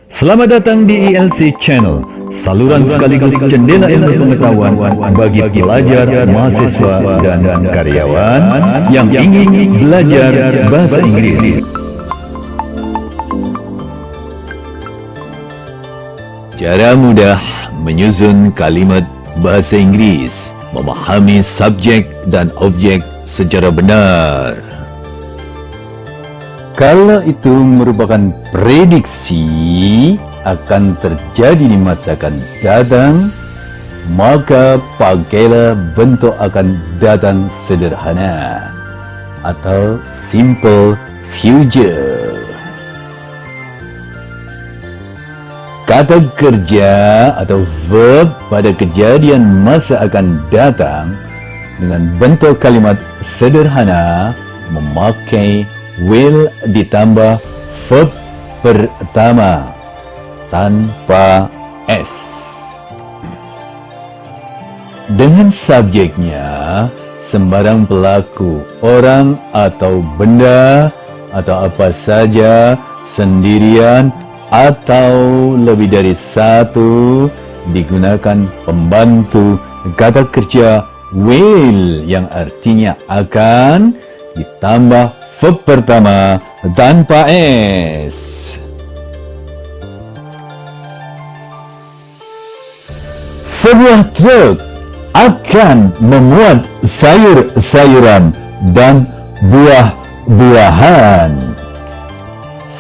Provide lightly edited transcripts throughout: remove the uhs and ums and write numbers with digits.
Selamat datang di ILC Channel, saluran sekaligus jendela ilmu pengetahuan bagi pelajar, mahasiswa, dan karyawan yang ingin belajar bahasa Inggris. Cara mudah menyusun kalimat bahasa Inggris, memahami subjek dan objek secara benar. Kalau itu merupakan prediksi akan terjadi di masa akan datang, maka pakailah bentuk akan datang sederhana atau simple future. Kata kerja atau verb pada kejadian masa akan datang dengan bentuk kalimat sederhana memakai will ditambah verb pertama tanpa S. Dengan subjeknya sembarang pelaku, orang atau benda atau apa saja, sendirian atau lebih dari satu, digunakan pembantu kata kerja will yang artinya akan ditambah verb pertama tanpa S. Sebuah truk akan memuat sayur-sayuran dan buah-buahan.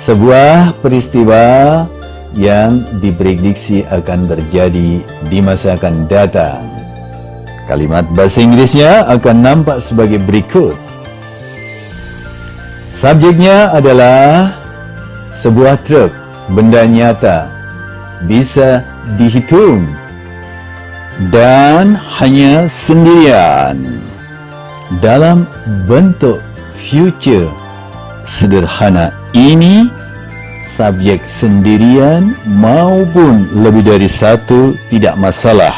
Sebuah peristiwa yang diprediksi akan terjadi di masa akan datang. Kalimat bahasa Inggrisnya akan nampak sebagai berikut. Subjeknya adalah sebuah truk, benda nyata, bisa dihitung, dan hanya sendirian. Dalam bentuk future sederhana ini, subjek sendirian maupun lebih dari satu tidak masalah.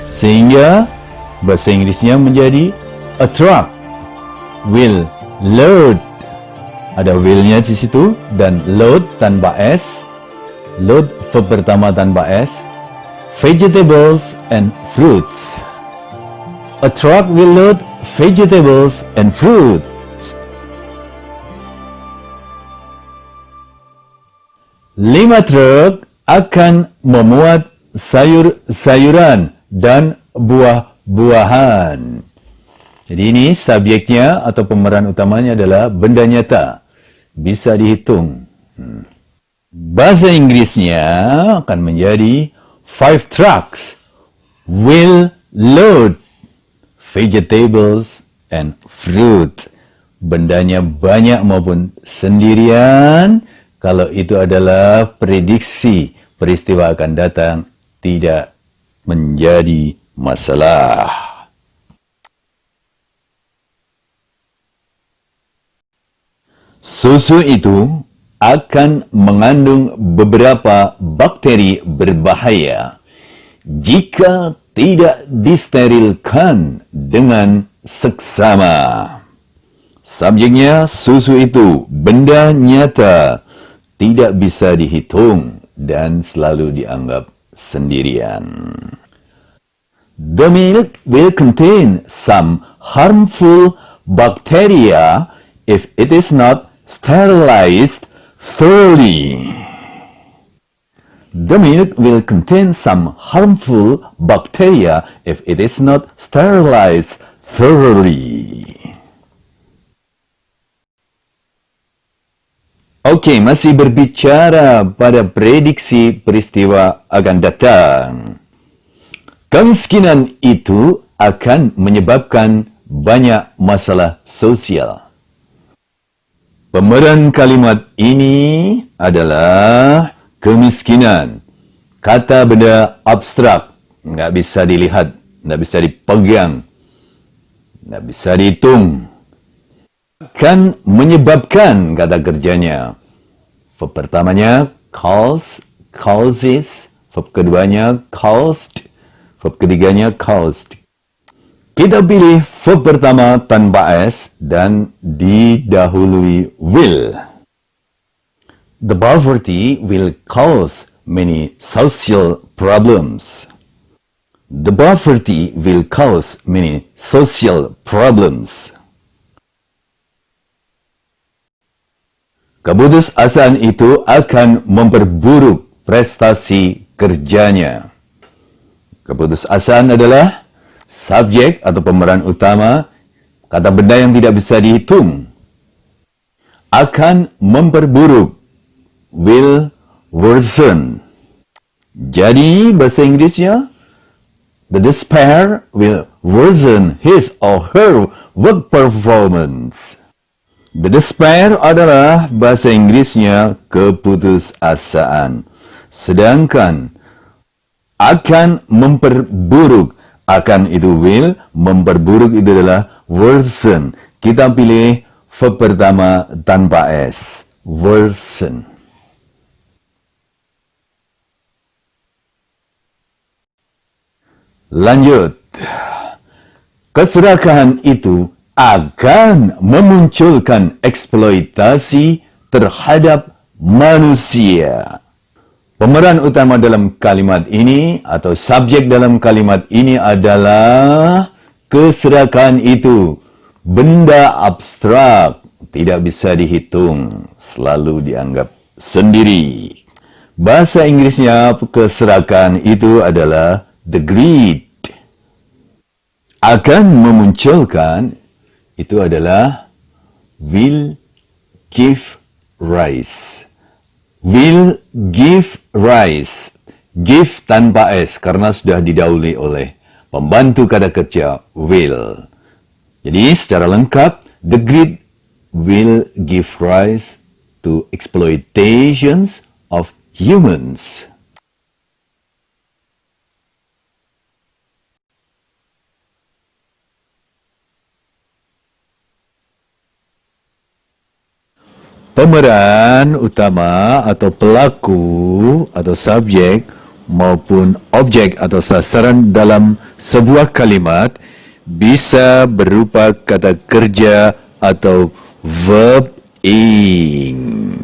Sehingga bahasa Inggrisnya menjadi a truck will load. Ada will-nya di situ, dan load tanpa S, load verb pertama tanpa S, vegetables and fruits. A truck will load vegetables and fruit. Lima truk akan memuat sayur-sayuran dan buah-buahan. Jadi ini subjeknya atau pemeran utamanya adalah benda nyata, bisa dihitung. Bahasa Inggrisnya akan menjadi 5 trucks will load vegetables and fruit. Bendanya banyak maupun sendirian. Kalau itu adalah prediksi peristiwa akan datang, tidak menjadi masalah. Susu itu akan mengandung beberapa bakteri berbahaya jika tidak disterilkan dengan seksama. Subjeknya susu itu benda nyata, tidak bisa dihitung dan selalu dianggap sendirian. The milk will contain some harmful bacteria if it is not sterilized thoroughly. The milk will contain some harmful bacteria if it is not sterilized thoroughly. Oke, masih berbicara pada prediksi peristiwa akan datang. Kemiskinan itu akan menyebabkan banyak masalah sosial. Pemeran kalimat ini adalah kemiskinan. Kata benda abstrak, nggak bisa dilihat, nggak bisa dipegang, nggak bisa dihitung. Akan menyebabkan kata kerjanya. Verb pertamanya cause, causes. Verb keduanya caused. Verb ketiganya caused. Kita pilih verb pertama tanpa S dan didahului will. The poverty will cause many social problems. The poverty will cause many social problems. Keputusasaan itu akan memperburuk prestasi kerjanya. Keputusasaan adalah subjek atau pemeran utama, kata benda yang tidak bisa dihitung. Akan memperburuk, will worsen. Jadi bahasa Inggrisnya, the despair will worsen his or her work performance. The despair adalah bahasa Inggrisnya keputusasaan. Sedangkan akan memperburuk, akan itu will, memperburuk itu adalah worsen. Kita pilih verb pertama tanpa S, worsen. Lanjut. Keserakahan itu akan memunculkan eksploitasi terhadap manusia. Pemeran utama dalam kalimat ini atau subjek dalam kalimat ini adalah keserakahan itu. Benda abstrak, tidak bisa dihitung, selalu dianggap sendiri. Bahasa Inggrisnya keserakahan itu adalah the greed. Akan memunculkan itu adalah will give rise. Will give rise. Give tanpa S karena sudah didahului oleh pembantu kata kerja will. Jadi secara lengkap, the greed will give rise to exploitations of humans. Pemeran utama atau pelaku atau subjek maupun objek atau sasaran dalam sebuah kalimat bisa berupa kata kerja atau verb ing.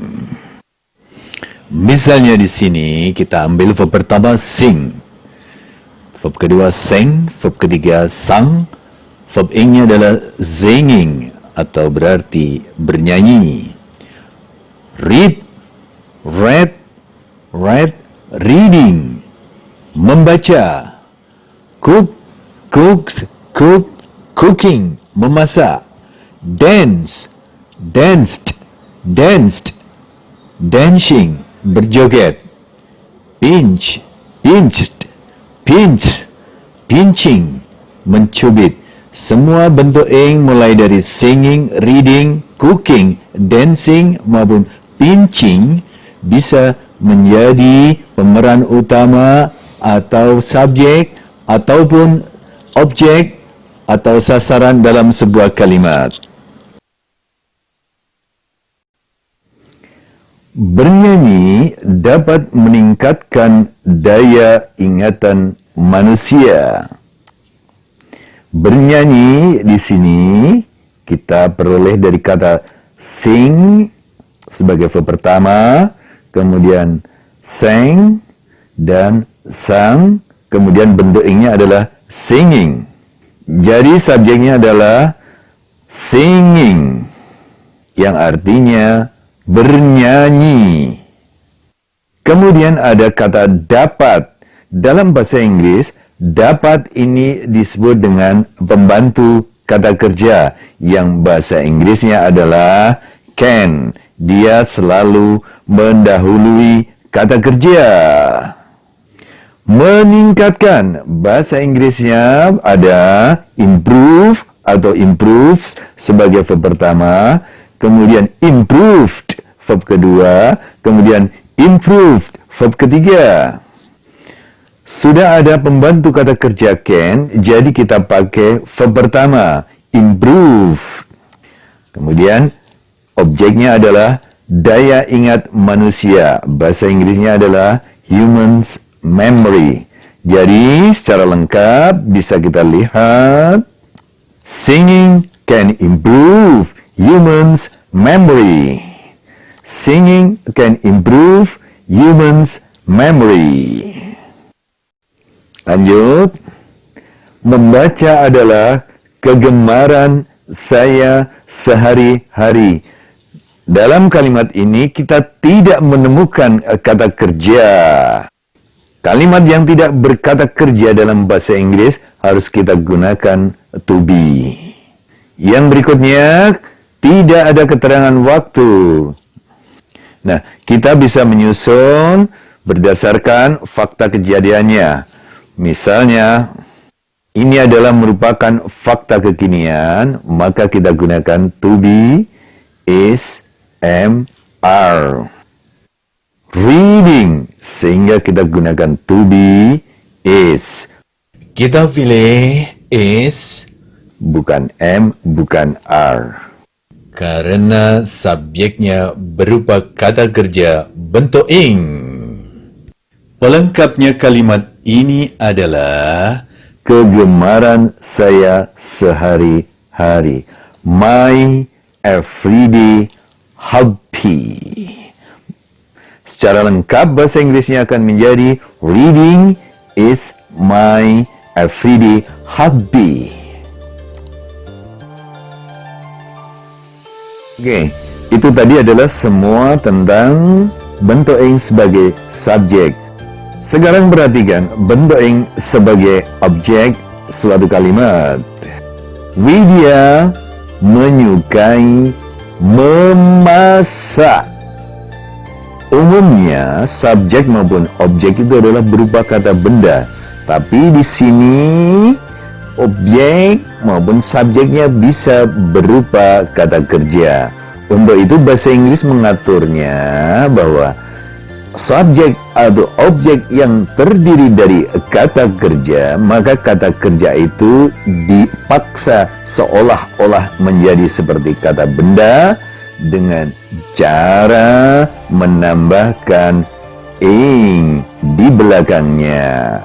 Misalnya di sini kita ambil verb pertama sing, verb kedua sing, verb ketiga sang, verb ingnya adalah singing atau berarti bernyanyi. Read, read, read, reading, membaca. Cook, cooked, cook, cooking, memasak. Dance, danced, danced, dancing, berjoget. Pinch, pinched, pinched, pinching, mencubit. Semua bentuk ing mulai dari singing, reading, cooking, dancing maupun pinching bisa menjadi pemeran utama atau subjek ataupun objek atau sasaran dalam sebuah kalimat. Bernyanyi dapat meningkatkan daya ingatan manusia. Bernyanyi di sini kita peroleh dari kata sing sebagai verb pertama, kemudian sang dan sang, kemudian bentuk ingnya adalah singing. Jadi subjeknya adalah singing, yang artinya bernyanyi. Kemudian ada kata dapat. Dalam bahasa Inggris, dapat ini disebut dengan pembantu kata kerja, yang bahasa Inggrisnya adalah can. Dia selalu mendahului kata kerja. Meningkatkan, bahasa Inggrisnya ada improve atau improves sebagai verb pertama, kemudian improved verb kedua, kemudian improved verb ketiga. Sudah ada pembantu kata kerja can, jadi kita pakai verb pertama, improve. Kemudian objeknya adalah daya ingat manusia. Bahasa Inggrisnya adalah humans memory. Jadi secara lengkap bisa kita lihat singing can improve humans memory. Singing can improve humans' memory. Lanjut. Membaca adalah kegemaran saya sehari-hari. Dalam kalimat ini kita tidak menemukan kata kerja. Kalimat yang tidak berkata kerja dalam bahasa Inggris harus kita gunakan to be. Yang berikutnya, tidak ada keterangan waktu. Nah, kita bisa menyusun berdasarkan fakta kejadiannya. Misalnya, ini adalah merupakan fakta kekinian, maka kita gunakan to be, is, am, are. Reading, sehingga kita gunakan to be, is. Kita pilih is, bukan am, bukan are. Karena subjeknya berupa kata kerja bentuk ing. Pelengkapnya kalimat ini adalah kegemaran saya sehari-hari. My everyday hobby. Secara lengkap bahasa Inggrisnya akan menjadi reading is my everyday hobby. Oke, itu tadi adalah semua tentang bentuk ing sebagai subjek. Sekarang perhatikan bentuk ing sebagai objek suatu kalimat. Widya menyukai memasak. Umumnya subjek maupun objek itu adalah berupa kata benda, tapi di sini objek maupun subjeknya bisa berupa kata kerja. Untuk itu bahasa Inggris mengaturnya bahwa subjek atau objek yang terdiri dari kata kerja, maka kata kerja itu dipaksa seolah-olah menjadi seperti kata benda dengan cara menambahkan ing di belakangnya.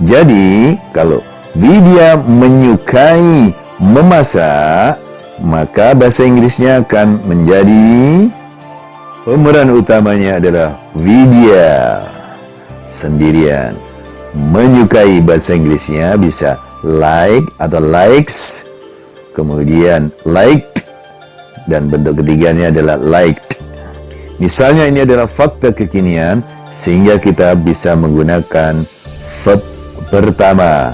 Jadi, kalau Widya menyukai memasak, maka bahasa Inggrisnya akan menjadi pemeran utamanya adalah Widya sendirian. Menyukai bahasa Inggrisnya bisa like atau likes, kemudian liked, dan bentuk ketiganya adalah liked. Misalnya ini adalah fakta kekinian, sehingga kita bisa menggunakan verb pertama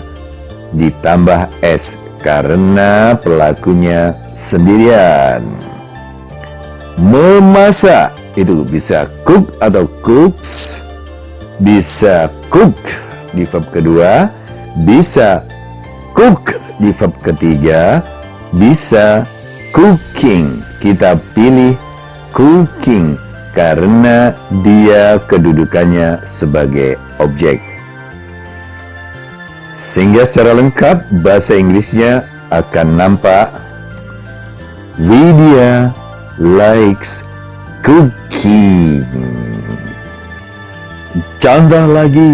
ditambah s karena pelakunya sendirian. Memasak itu bisa cook atau cooks, bisa cook di verb kedua, bisa cook di verb ketiga, bisa cooking. Kita pilih cooking karena dia kedudukannya sebagai objek. Sehingga secara lengkap bahasa Inggrisnya akan nampak Widya likes cooking. Contoh lagi,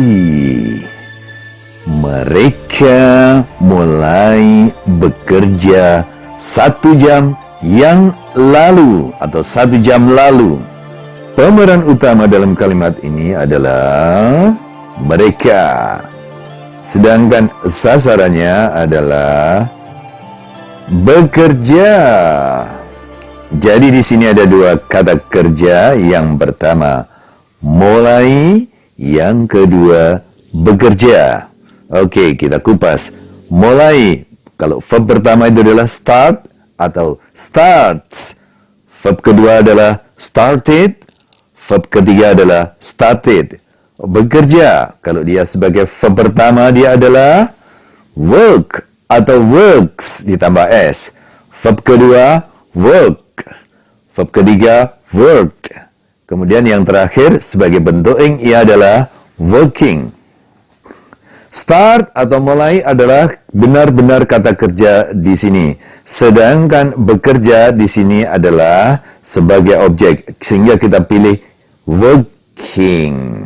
mereka mulai bekerja 1 jam yang lalu atau 1 jam lalu. Pemeran utama dalam kalimat ini adalah mereka, sedangkan sasarannya adalah bekerja. Jadi di sini ada 2 kata kerja. Yang pertama mulai, yang kedua bekerja. Oke, kita kupas. Mulai, kalau verb pertama itu adalah start atau starts. Verb kedua adalah started. Verb ketiga adalah started. Bekerja, kalau dia sebagai verb pertama dia adalah work atau works ditambah s. Verb kedua work, verb ketiga worked. Kemudian yang terakhir sebagai bentuk ing ia adalah working. Start atau mulai adalah benar-benar kata kerja di sini. Sedangkan bekerja di sini adalah sebagai objek, sehingga kita pilih working.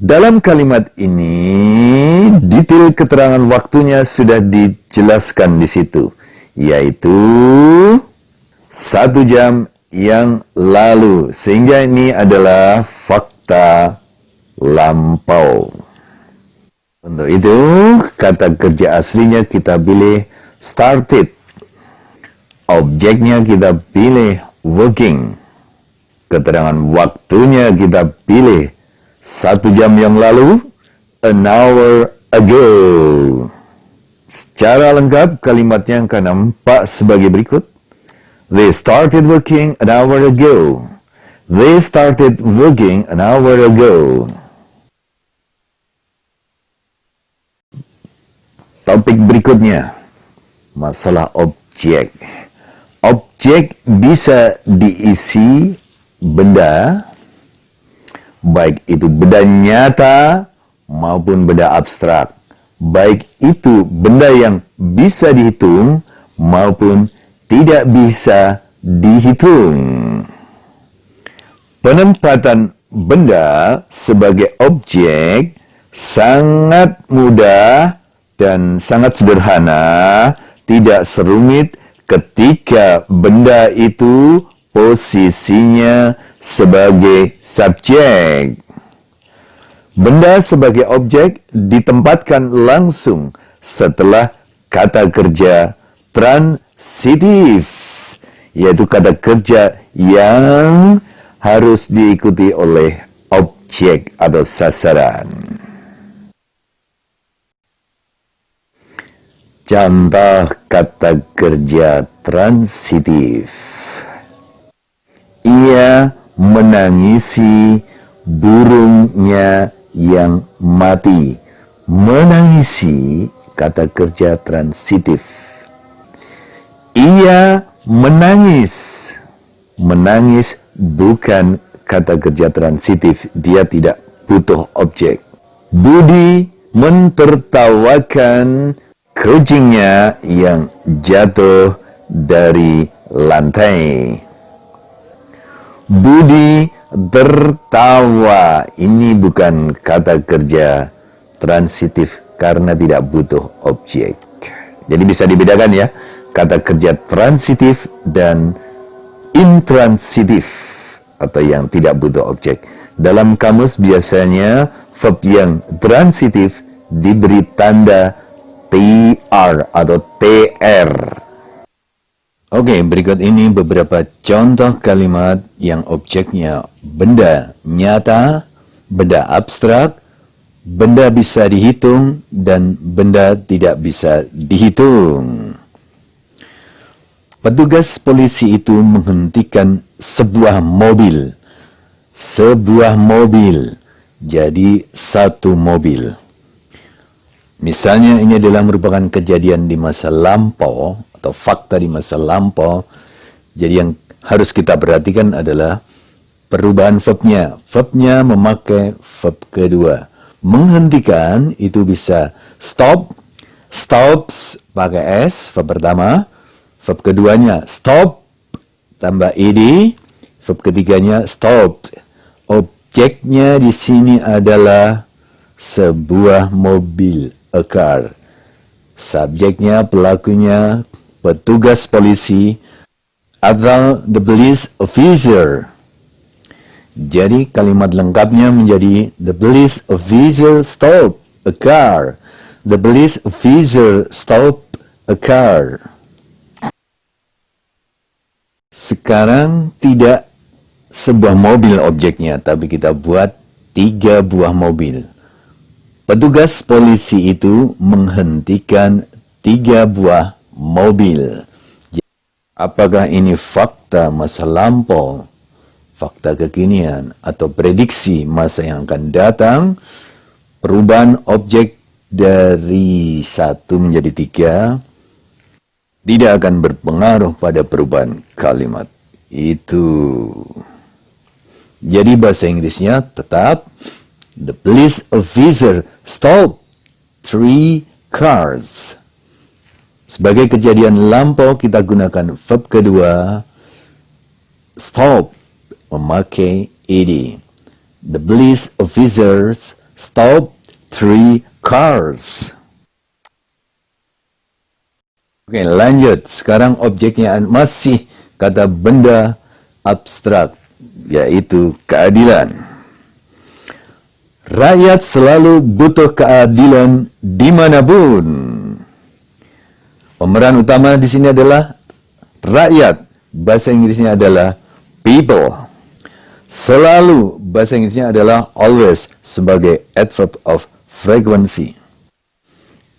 Dalam kalimat ini, detail keterangan waktunya sudah dijelaskan di situ, yaitu 1 jam yang lalu, sehingga ini adalah fakta lampau. Untuk itu, kata kerja aslinya kita pilih started. Objeknya kita pilih working. Keterangan waktunya kita pilih 1 jam yang lalu, an hour ago. Secara lengkap kalimatnya akan nampak sebagai berikut. They started working an hour ago. They started working an hour ago. Topik berikutnya, masalah objek. Objek bisa diisi benda, baik itu benda nyata maupun benda abstrak. Baik itu benda yang bisa dihitung maupun tidak bisa dihitung. Penempatan benda sebagai objek sangat mudah dan sangat sederhana, tidak serumit ketika benda itu posisinya sebagai subjek. Benda sebagai objek ditempatkan langsung setelah kata kerja transitif, yaitu kata kerja yang harus diikuti oleh objek atau sasaran. Contoh kata kerja transitif. Ia menangisi burungnya yang mati. Menangisi, kata kerja transitif. Ia menangis. Menangis bukan kata kerja transitif. Dia tidak butuh objek. Budi mentertawakan kucingnya yang jatuh dari lantai. Budi tertawa. Ini bukan kata kerja transitif karena tidak butuh objek. Jadi bisa dibedakan ya, kata kerja transitif dan intransitif atau yang tidak butuh objek. Dalam kamus biasanya verb yang transitif diberi tanda TR atau TR. Oke, berikut ini beberapa contoh kalimat yang objeknya benda nyata, benda abstrak, benda bisa dihitung, dan benda tidak bisa dihitung. Petugas polisi itu menghentikan sebuah mobil. Sebuah mobil. Jadi satu mobil. Misalnya ini adalah merupakan kejadian di masa lampau atau fakta di masa lampau. Jadi yang harus kita perhatikan adalah perubahan verbnya. Verbnya memakai verb kedua. Menghentikan itu bisa stop, stops pakai S, verb pertama. Verb keduanya stop, tambah ed. Verb ketiganya stop. Objeknya di sini adalah sebuah mobil, a car. Subjeknya, pelakunya, petugas polisi, atau the police officer. Jadi kalimat lengkapnya menjadi the police officer stop a car. The police officer stop a car. Sekarang tidak sebuah mobil objeknya, tapi kita buat 3 buah mobil. Petugas polisi itu menghentikan 3 buah mobil. Apakah ini fakta masa lampau, fakta kekinian, atau prediksi masa yang akan datang? Perubahan objek dari 1 menjadi 3 tidak akan berpengaruh pada perubahan kalimat itu. Jadi bahasa Inggrisnya tetap the police officer stopped 3 cars. Sebagai kejadian lampau kita gunakan verb kedua stop memakai ed. The police officers stopped 3 cars. Oke, lanjut. Sekarang objeknya masih kata benda abstrak, yaitu keadilan. Rakyat selalu butuh keadilan dimanapun. Pemeran utama di sini adalah rakyat. Bahasa Inggrisnya adalah people. Selalu, bahasa Inggrisnya adalah always sebagai adverb of frequency.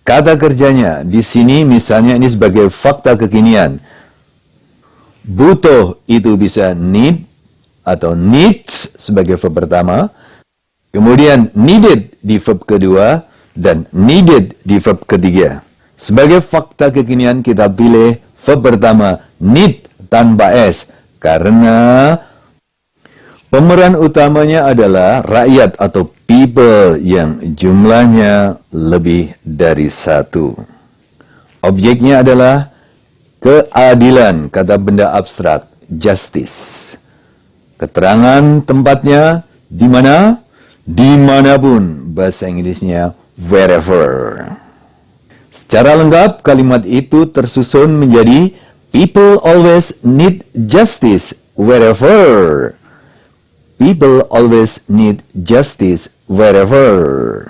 Kata kerjanya di sini misalnya ini sebagai fakta kekinian. Butuh itu bisa need atau needs sebagai verb pertama. Kemudian needed di verb kedua dan needed di verb ketiga. Sebagai fakta kekinian kita pilih verb pertama need tanpa S karena pemeran utamanya adalah rakyat atau people yang jumlahnya lebih dari satu. Objeknya adalah keadilan, kata benda abstrak, justice. Keterangan tempatnya di mana? Dimanapun, bahasa Inggrisnya wherever. Secara lengkap, kalimat itu tersusun menjadi people always need justice wherever. People always need justice wherever.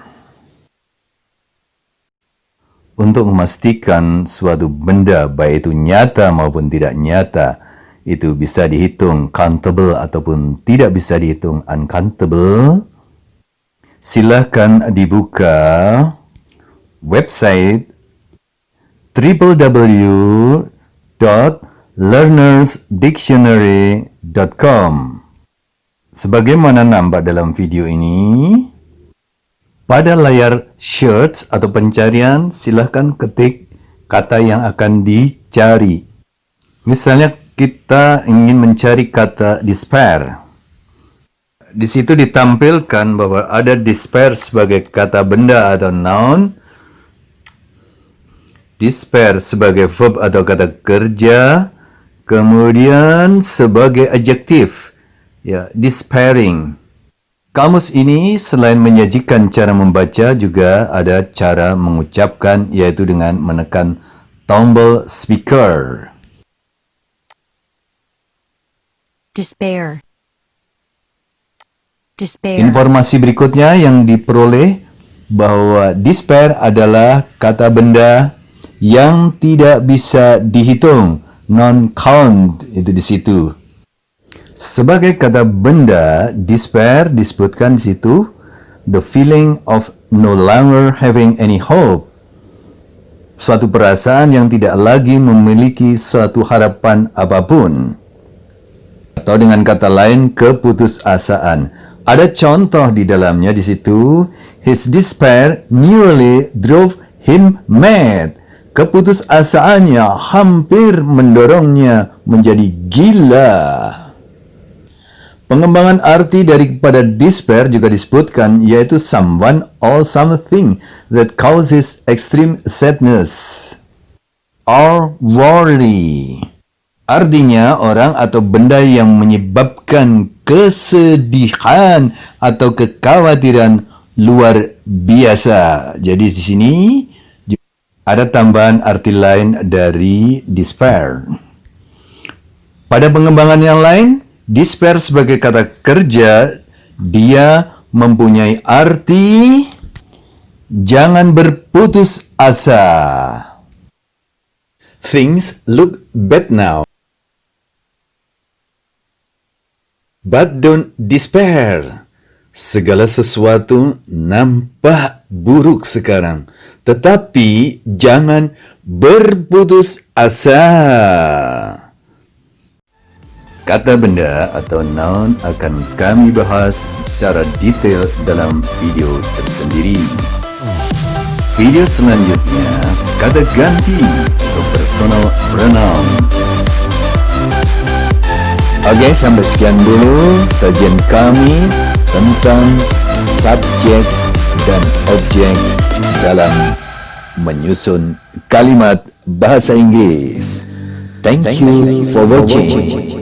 Untuk memastikan suatu benda, baik itu nyata maupun tidak nyata, itu bisa dihitung countable ataupun tidak bisa dihitung uncountable, silahkan dibuka website www.learnersdictionary.com. Sebagaimana nampak dalam video ini, pada layar search atau pencarian, silahkan ketik kata yang akan dicari. Misalnya kita ingin mencari kata despair. Di situ ditampilkan bahwa ada despair sebagai kata benda atau noun, despair sebagai verb atau kata kerja, kemudian sebagai adjektif, ya, despairing. Kamus ini selain menyajikan cara membaca juga ada cara mengucapkan, yaitu dengan menekan tombol speaker. Despair. Despair. Informasi berikutnya yang diperoleh bahwa despair adalah kata benda yang tidak bisa dihitung, non-count itu di situ. Sebagai kata benda, despair disebutkan di situ the feeling of no longer having any hope. Suatu perasaan yang tidak lagi memiliki suatu harapan apapun. Atau dengan kata lain, keputusasaan. Ada contoh di dalamnya di situ. His despair nearly drove him mad. Keputusasaannya hampir mendorongnya menjadi gila. Pengembangan arti daripada despair juga disebutkan, yaitu someone or something that causes extreme sadness or worry. Artinya orang atau benda yang menyebabkan kesedihan atau kekhawatiran luar biasa. Jadi di sini ada tambahan arti lain dari despair. Pada pengembangan yang lain, despair sebagai kata kerja, dia mempunyai arti jangan berputus asa. Things look bad now. But don't despair. Segala sesuatu nampak buruk sekarang. Tetapi jangan berputus asa. Kata benda atau noun akan kami bahas secara detail dalam video tersendiri. Video selanjutnya, kata ganti atau personal pronouns. Oke, sampai sekian dulu sajian kami tentang subjek dan objek dalam menyusun kalimat bahasa Inggris. Thank you for watching.